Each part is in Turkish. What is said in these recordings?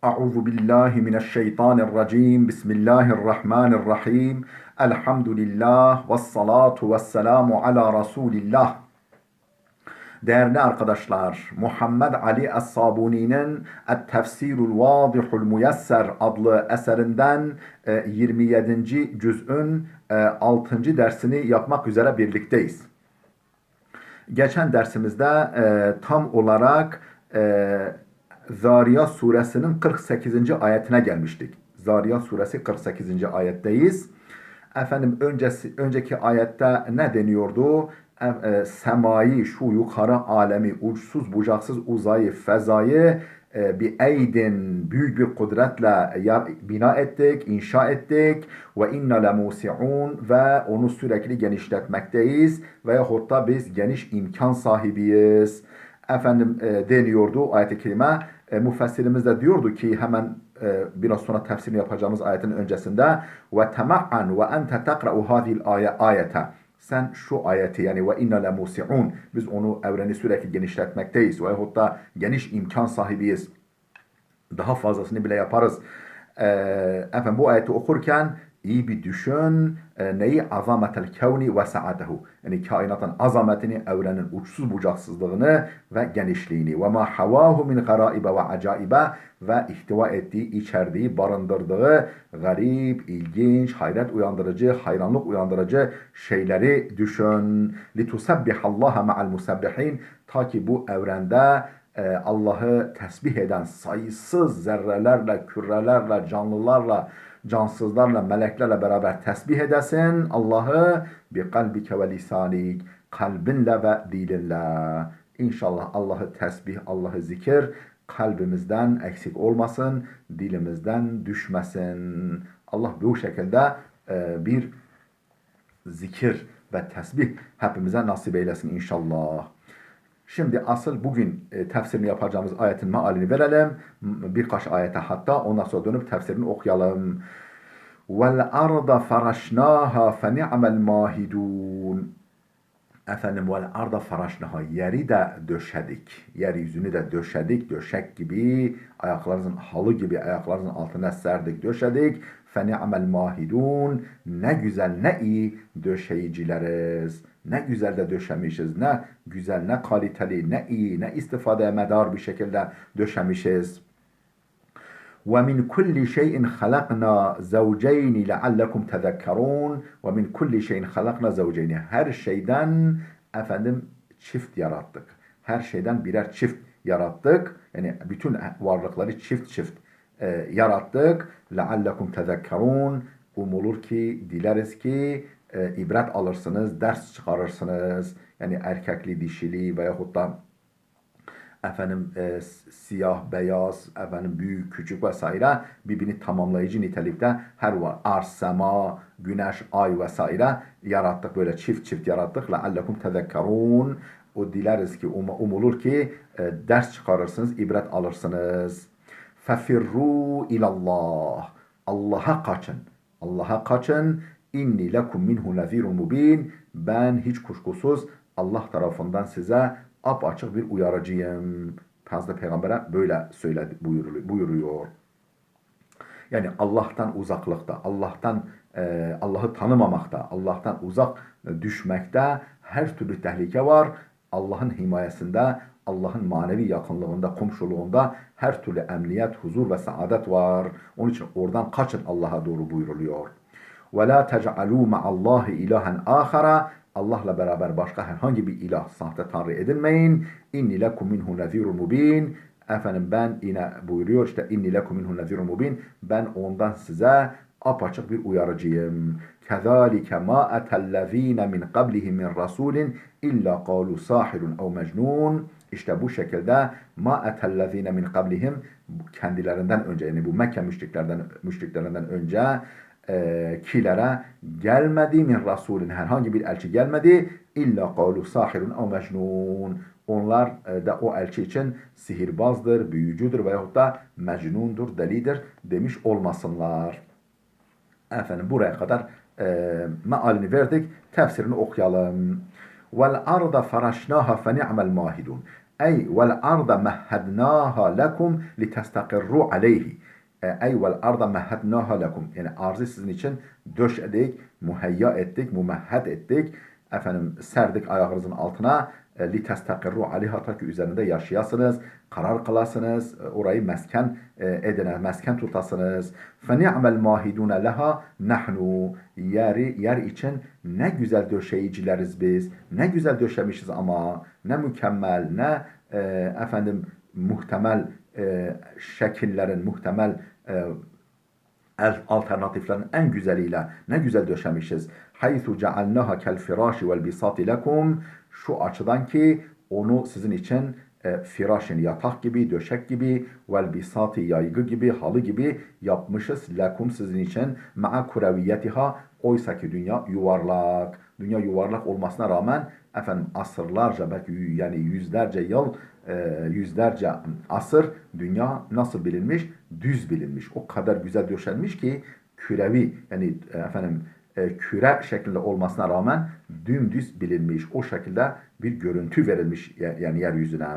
Euzu billahi mineşşeytanirracim. Bismillahirrahmanirrahim. Elhamdülillah ve salatu ve selamu ala Resulillah. Değerli arkadaşlar, Muhammed Ali Es-Sabuni'nin Et-Tefsirul Vadihul Muyesser adlı eserinden 27. cüz'ün 6. dersini yapmak üzere birlikteyiz. Geçen dersimizde tam olarak Zariyat suresinin 48. ayetine gelmiştik. Zariyat suresi 48. ayetteyiz. Efendim önceki ayette ne deniyordu? Semayı, şu yukarı alemi, uçsuz bucaksız uzayı, fezayı bir eydin, büyük bir kudretle bina ettik, inşa ettik. Ve inna lemusi'un, ve onu sürekli genişletmekteyiz. Veyahut da biz geniş imkan sahibiyiz. Efendim deniyordu ayet-i kerime. Müfessirimiz de diyordu ki hemen biraz sonra tefsirini yapacağımız ayetin öncesinde ve tema'an ve ente tekra'u hadhihi ayete, sen şu ayeti yani ve inna lemusi'un, biz onu evreni sürekli genişletmekteyiz veyahut da geniş imkan sahibiyiz, daha fazlasını bile yaparız. Efendim bu ayeti okurken iyi bir düşün neyi? Azametel kevni ve sa'atehu. Yani kainatın azametini, evrenin uçsuz bucaksızlığını ve genişliğini. Ve ma havahu min garaibe ve acaibe, ve ihtiva ettiği, içerdiği, barındırdığı garip, ilginç, hayret uyandırıcı, hayranlık uyandırıcı şeyleri düşün. Litusebbihallaha ma'al musebbihin. Ta ki bu evrende Allah'ı tesbih eden sayısız zerrelerle, kürelerle, canlılarla, cansızlarla, meleklerle beraber tesbih edesin Allah'ı bi kalbike ve lisanik, kalbinle ve dilinle. İnşallah Allah'ı tesbih, Allah'ı zikir kalbimizden eksik olmasın, dilimizden düşmesin. Allah bu şekilde bir zikir ve tesbih hepimize nasip eylesin inşallah. Şimdi asıl bugün tefsirini yapacağımız ayetin mealini verelim. Birkaç ayete hatta, ondan sonra dönüp tefsirini okuyalım. Vel arda faraşnaha fe ni'mel mahidun. Efendim vel arda faraşnaha, yeri de döşedik. Yeryüzünü de döşedik. Döşek gibi, ayaklarınızın halı gibi ayaklarınızın altına serdik, döşedik. Fe ni'mel mahidun. Ne güzel, ne iyi döşeyicileriz. Ne güzel de döşemişiz. Ne güzel, ne kaliteli, ne iyi, ne istifadeye medar bir şekilde döşemişiz. وَمِنْ كُلِّ شَيْءٍ خَلَقْنَا زَوْجَيْنِ لَعَلَّكُمْ تَذَكَّرُونَ وَمِنْ كُلِّ شَيْءٍ خَلَقْنَا زَوْجَيْنِ. Her şeyden efendim çift yarattık. Her şeyden birer çift yarattık. Yani bütün varlıkları çift çift yarattık. لَعَلَّكُمْ تَذَكَّرُونَ. Umulur ki, dileriz ki ibret alırsınız, ders çıkarırsınız. Yani erkekli, dişili veyahut da efendim siyah, beyaz, efendim büyük, küçük vesaire birbirini tamamlayıcı nitelikte her var. Arz, sema, güneş, ay vesaire yarattık, böyle çift çift yarattık. لَعَلَّكُمْ تَذَكَّرُونَ. O dileriz ki, umulur ki ders çıkarırsınız, ibret alırsınız. فَفِرُّوا اِلَى اللّٰهِ. Allah'a kaçın. Allah'a kaçın. İnni lekum minhu nezirun mubin. Ben hiç kuşkusuz Allah tarafından size apaçık bir uyarıcıyım. Hazreti Peygamber'e böyle söyledi, buyuruyor. Yani Allah'tan uzaklıkta, Allah'ı tanımamakta, Allah'tan uzak düşmekte her türlü tehlike var. Allah'ın himayesinde, Allah'ın manevi yakınlığında, komşuluğunda her türlü emniyet, huzur ve saadet var. Onun için oradan kaçın Allah'a doğru buyuruluyor. وَلَا تَجْعَلُوا مَعَ اللّٰهِ اِلَٰهًا آخَرًا. Allah'la beraber başka herhangi bir ilah, sahte tanrı edinmeyin. İnni lekum minhu nezirun mubin. Efendim ben yine buyuruyor işte inni lekum minhu nezirun mubin. Ben ondan size apaçık bir uyarıcıyım. Kezalike ma etellezine min qablihim min rasulin illa qalu sahirun ev mecnun. İşte bu şekilde ma etellezine min qablihim, kendilerinden önce, yani bu Mekke müşriklerinden önce kilere gelmedi, min rasulün, herhangi bir elçi gelmedi, illa kalu sahirun ev mecnun. Onlar da o elçi için sihirbazdır, büyücüdür veyahut da mecnundur, delidir demiş olmasınlar. Efendim buraya kadar mealini verdik. Tefsirini okuyalım. Vel arda faraşnaha fe ni'mel mahidun. Ey vel arda mehhednaha lekum litestakirru aleyhi. Ey vel arda mehhednaha lekum. Yani arzı sizin için döşedik, muheyya ettik, mumehhed ettik. Efendim serdik ayağınızın altına. Litestakirru aleyha, ta ki üzerinde yaşayasınız, karar kılasınız, orayı mesken edine, mesken tutasınız. Fe ni'mel mahidune leha nahnu. Yer için ne güzel döşeyicileriz biz. Ne güzel döşemişiz ama. Ne mükemmel, ne efendim muhtemel şekillerin, muhtemel alternatiflerin en güzeliyle ne güzel döşemişiz. Haythu cealnaha kel firaşi vel bisati lekum. Şu açıdan ki onu sizin için firaşın, yatak gibi, döşek gibi, vel bisati, yaygı gibi, halı gibi yapmışız. Lekum, sizin için. Ma'a kureviyetiha. Oysa ki dünya yuvarlak. Dünya yuvarlak olmasına rağmen efendim asırlarca, belki yani yüzlerce yıl, yüzlerce asır dünya nasıl bilinmiş? Düz bilinmiş. O kadar güzel döşenmiş ki kürevi, yani efendim küre şeklinde olmasına rağmen dümdüz bilinmiş. O şekilde bir görüntü verilmiş yani yeryüzüne.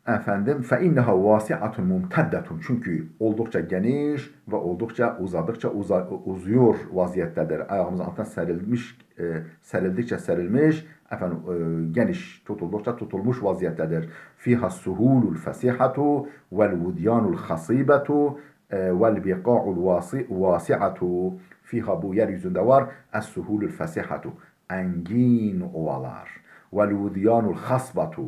Efendim fe inneha vasi'atun mumteddetun, çünkü oldukça geniş ve oldukça uzadıkça uzuyor vaziyettedir. Ayağımızın altına serilmiş, serildikçe serilmiş, efendim geniş tutuldukça tutulmuş vaziyettedir. Fiha suhulul fesihatu vel vudyanul hasibetu vel biqa'ul vasi'atu. Fiha, bu yeryüzünde var, es-suhulul fesihatu, engin ovalar, vel vudyanul hasbatu,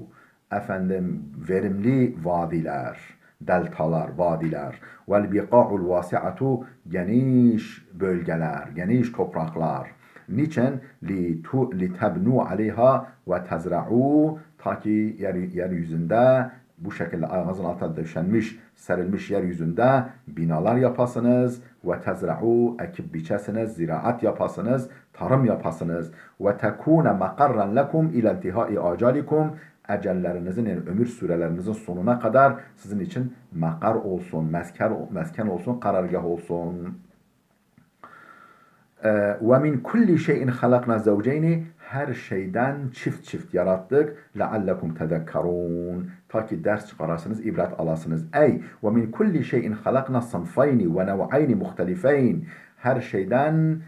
efendim verimli vadiler, deltalar, vadiler. Vel biqa'ul vasi'atu, geniş bölgeler, geniş topraklar. Niçin? Li tebnu aleyha ve tezra'u, ta ki yeryüzünde bu şekilde ayağınızın altına döşenmiş, serilmiş yeryüzünde binalar yapasınız ve tezra'u, ekip biçesiniz, ziraat yapasınız, tarım yapasınız. Ve tekune makarran lekum ila intihai acalikum, ecellerinizin, yani ömür sürelerinizin sonuna kadar sizin için makar olsun, mesken olsun, karargah olsun. Ve min kulli şeyin halakna zevceyni, her şeyden çift çift yarattık. Leallekum tedekkarun, ta ki ders çıkarasınız, ibret alasınız. Ey ve min kulli şeyin halakna sınfayni ve nev'ayni muhtelifeyn, her şeyden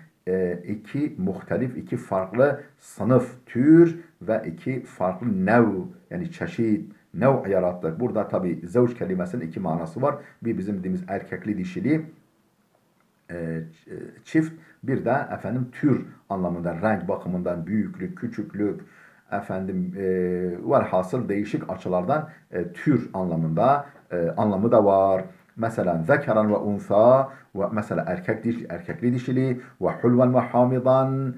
iki muhtelif, iki farklı sınıf, tür ve iki farklı nev, yani çeşit, nev yarattık. Burada tabi zevç kelimesinin iki manası var. Bir bizim dediğimiz erkekli, dişili, çift, bir de efendim tür anlamında, renk bakımından, büyüklük, küçüklük, efendim velhasıl değişik açılardan tür anlamında anlamı da var. Mesela zekeran ve unsa, ve mesela erkekli dişili, ve hulven ve hamidan,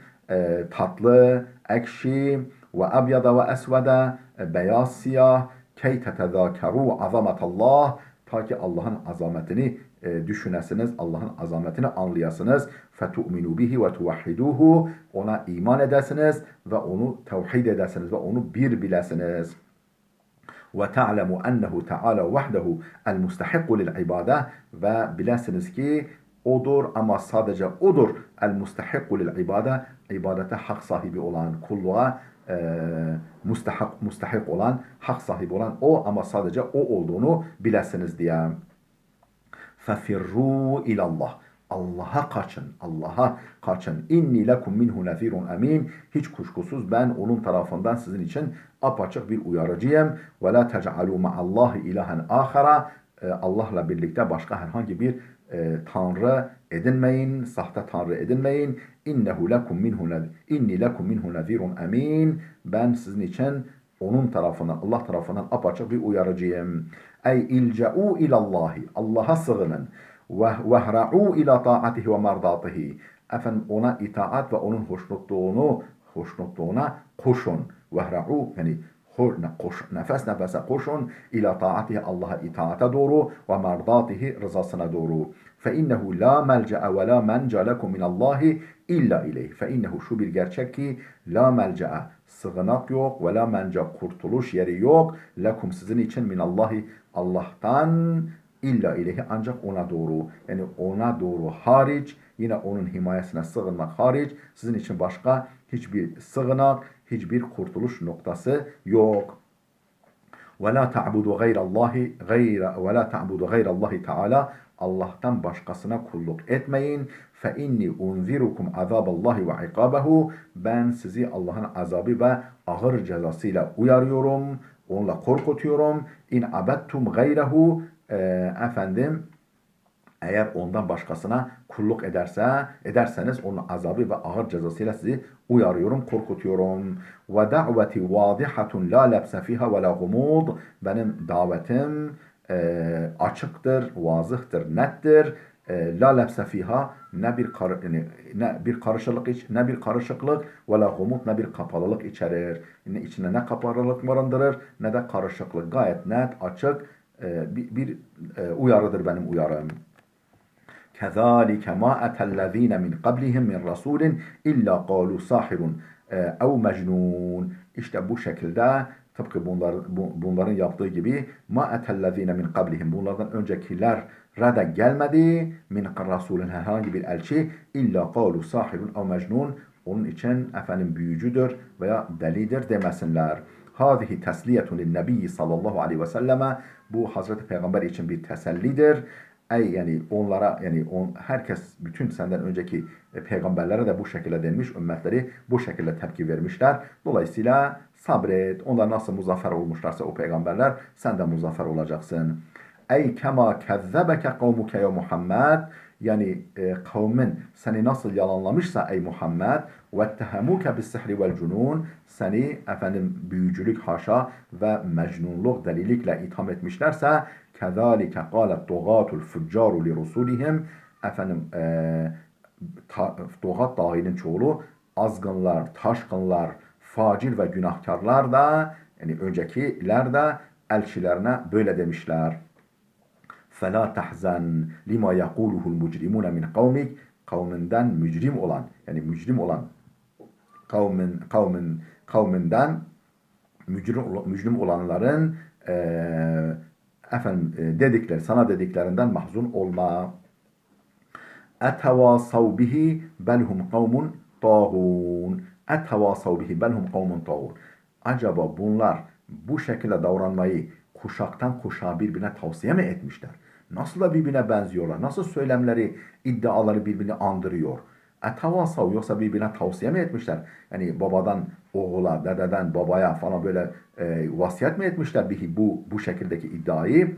tatlı, ekşi, ve abyada ve esveda, beyaz siyah, key tetezâkerû azamatallah, ta ki Allah'ın azametini düşünesiniz, Allah'ın azametini anlayasınız. فَتُؤْمِنُوا بِهِ وَتُوَحِّدُوهُ, ona iman edesiniz ve onu tevhid edesiniz ve onu bir bilesiniz. وَتَعْلَمُوا أَنَّهُ تَعَالَى وَحْدَهُ الْمُسْتَحِقُّ لِلْعِبَادَةِ, ve bilesiniz ki odur, ama sadece odur, el-mustahikku lil ibade, ibadete hak sahibi olan, kulluğa mustahik olan, hak sahibi olan o, ama sadece o olduğunu bilesiniz diye. فَفِرُّوا اِلَى اللّٰهِ, Allah'a kaçın, Allah'a kaçın. İnni lekum minhu nezirun emin, hiç kuşkusuz ben onun tarafından sizin için apaçık bir uyarıcıyım. Ve la tec'alû ma'allahi ilahen âhara, Allah'la birlikte başka herhangi bir tanrı edinmeyin, sahte tanrı edinmeyin. İnni lekum minhu nezirun emin, ben sizin için onun tarafından, Allah tarafından apaçık bir uyarıcıyım. Ey ilce'u ilallahi, Allah'a sığının. Vehra'u ila ta'atihi ve merdatihi, efendim ona itaat ve onun hoşnutluğuna koşun. Vehra'u, yani nefes nefese koşun, ila taatihi, Allah'a itaate doğru, ve merdatihi, rızasına doğru. Fe innehu la melce'e ve la mence lekum minallahi illa ileyh. Fe innehu, şu bir gerçek ki, la melce'e, sığınak yok, ve la mence, kurtuluş yeri yok, lekum, sizin için, minallahi, Allah'tan, İlla ileyhi ancak ona doğru. Yani ona doğru hariç, yine onun himayesine sığınmak hariç sizin için başka hiçbir sığınak, hiçbir kurtuluş noktası yok. وَلَا تَعْبُدُوا غَيْرَ اللّٰهِ وَلَا تَعْبُدُوا غَيْرَ اللّٰهِ Teala Allah'tan başkasına kulluk etmeyin. فَاِنِّي اُنْذِرُكُمْ عَذَابَ اللّٰهِ وَعِقَابَهُ Ben sizi Allah'ın azabı ve ağır cezasıyla uyarıyorum. Onunla korkutuyorum. İn abettum gayrehu efendim eğer ondan başkasına kulluk ederseniz onun azabı ve ağır cezasıyla sizi uyarıyorum, korkutuyorum. Ve da'veti vadihatun la lebse fiha ve la gumud. Benim davetim açıktır, vazıhtır, nettir. La lebse fiha ne bir karışıklık ve la gumud ne bir kapalılık içerir. İçine ne kapalılık barındırır ne de karışıklık. Gayet net, açık bir uyarıdır benim uyarım. كذلك ما أتى الذين من قبلهم من رسول إلا قالوا ساحر أو مجنون. İşte bu şekilde tıpkı bunların yaptığı gibi ma etellezine min qablihim bunlardan öncekilere de gelmedi min rasulun herhangi bir elçi illa qalu sahirun ev mecnun onun için efendim büyücüdür veya delidir demesinler. Hâzihi tesliyetun lin-nebiyyi sallallahu aleyhi ve selleme bu Hazreti Peygamber için bir tesellidir. Yani onlara herkes bütün senden önceki peygamberlere de bu şekilde denmiş, ümmetleri bu şekilde tepki vermişler. Dolayısıyla sabret. Onlar nasıl muzaffer olmuşlarsa o peygamberler sen de muzaffer olacaksın. Ey kema kezzebeke kavmuke ya Muhammed yani kavmin seni nasıl yalanlamışsa ey Muhammed vettehemuke bis sihri vel cunun seni efendim büyücülük haşa ve mecnunluk delilikle itham etmişlerse kezalike qalet tugatul fuccaru li rusulihim efendim tugat dağının çoğulu azgınlar, taşkınlar, facir ve günahkarlar da yani öncekiler de elçilerine böyle demişler. فَلَا تَحْزَنْ لِمَا يَقُولُهُ الْمُجْرِمُونَ مِنْ قَوْمِكَ kavminden mücrim olan yani mücrim olan kavminden mücrim olanların dedikleri sana dediklerinden mahzun olma. اَتَوَاسَوْ بِهِ بَلْهُمْ قَوْمٌ طَاغُونَ اَتَوَاسَوْ بِهِ بَلْهُمْ قَوْمٌ طَاغُونَ Acaba bunlar bu şekilde davranmayı kuşaktan kuşağa birbirine tavsiye mi etmişler? Nasıl da birbirine benziyorlar? Nasıl söylemleri, iddiaları birbirini andırıyor? Etavasav yoksa birbirine tavsiye mi etmişler? Yani babadan oğula, dededen babaya falan böyle vasiyet mi etmişler bu şekildeki iddiayı,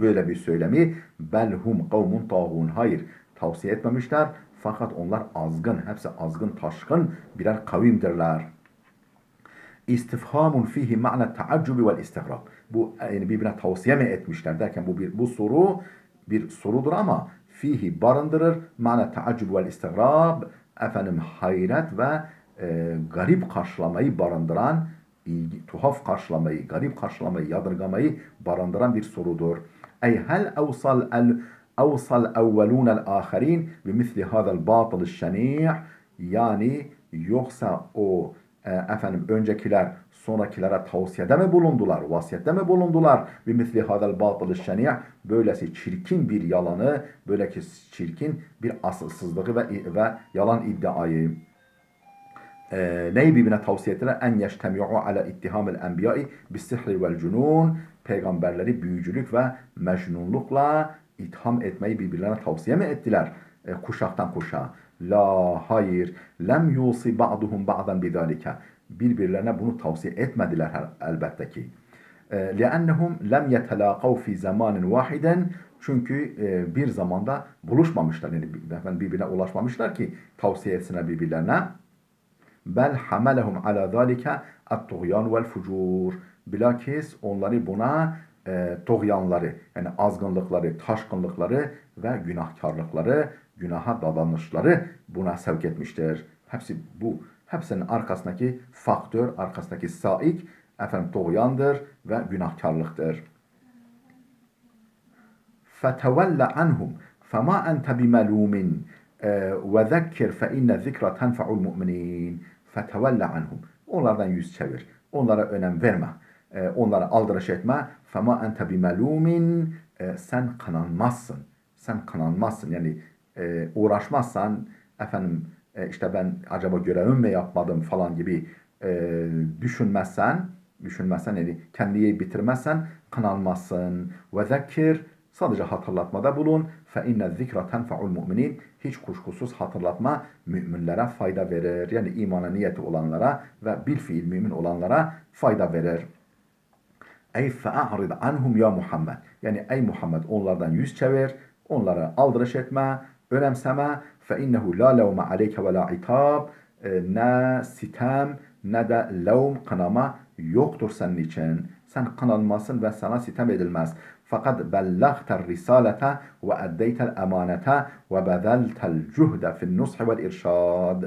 böyle bir söylemi? Belhum kavmun tağun. Hayır, tavsiye etmemişler. Fakat onlar azgın, hepsi azgın, taşkın birer kavimdirler. İstifhamun fihi ma'na taaccubi vel istigrab. Bu yani birbirine tavsiye mi etmişler derken bu soru bir sorudur ama fihi barındırır ma'na taaccub vel istigrab efendim hayret ve garip karşılamayı barındıran tuhaf karşılamayı, garip karşılamayı, yadırgamayı barındıran bir sorudur. Ey hel awsal evvelun el ahirin bimisli hadal batıl şeni' yani yoksa o öncekiler sonrakilere tavsiyede mi bulundular, vasiyette mi bulundular? Bir misli hadal batıl şeni' böylesi çirkin bir yalanı, böyleki çirkin bir asılsızlığı ve yalan iddiayı. Neyi birbirine tavsiye ettiler? En yeştemi'u ala ittihamil enbiya'i bis sihri vel cunun. Peygamberleri büyücülük ve mecnunlukla itham etmeyi birbirlerine tavsiye mi ettiler? Kuşaktan kuşağa. La hayır. Lem yusi ba'duhum ba'dan bidalike. Birbirlerine bunu tavsiye etmediler elbette ki. لأنهم لم يتلاقوا في زمان واحد çünkü bir zamanda buluşmamışlar yani birbirine ulaşmamışlar ki tavsiye etsinler birbirlerine. Bel hamalehum ala zalika at-tuğyan vel fucur. Bilakis onları buna tuğyanları yani azgınlıkları, taşkınlıkları ve günahkarlıkları, günaha dadanışları buna sevk etmiştir. Hepsinin arkasındaki faktör, arkasındaki saik tuğyandır ve günahkarlıktır. فَتَوَلَّ عَنْهُمْ فَمَا أَنْتَ بِمَلُومٍ وَذَكِّرْ فَاِنَّ الذِّكْرَ تَنْفَعُ الْمُؤْمِنِينَ فَتَوَلَّ عَنْهُمْ Onlardan yüz çevir. Onlara önem verme. onlara aldırış etme. Fema ente bimelumin, sen kınanmazsın. Sen kınanmazsın. Yani uğraşmazsan efendim işte ben acaba görevimi mi yapmadım falan gibi düşünmezsen yani kendiyi bitirmezsen kınanmazsın. Ve zekir, sadece hatırlatmada bulun. Fe inne zikra tenfa'ul mu'minin. Hiç kuşkusuz hatırlatma müminlere fayda verir. Yani imana niyeti olanlara ve bil fiil mümin olanlara fayda verir. Ey fe'a'rid anhum ya Muhammed. Yani ey Muhammed onlardan yüz çevir, onlara aldırış etme, önemseme. Fe innehu la levme aleyke ve la itab. Ne sitem ne de levm, kınama yoktur senin için. Sen kınanmasın ve sana sitem edilmez. Fakat bellagter risalete ve eddeytel emanete ve bezeltel cuhde fin nushi vel irşad.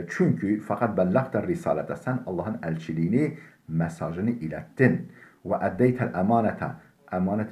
Çünkü fakat bellagter risalete, sen Allah'ın elçiliğini, mesajını ilettin. Ve eddeytel emanete, emanet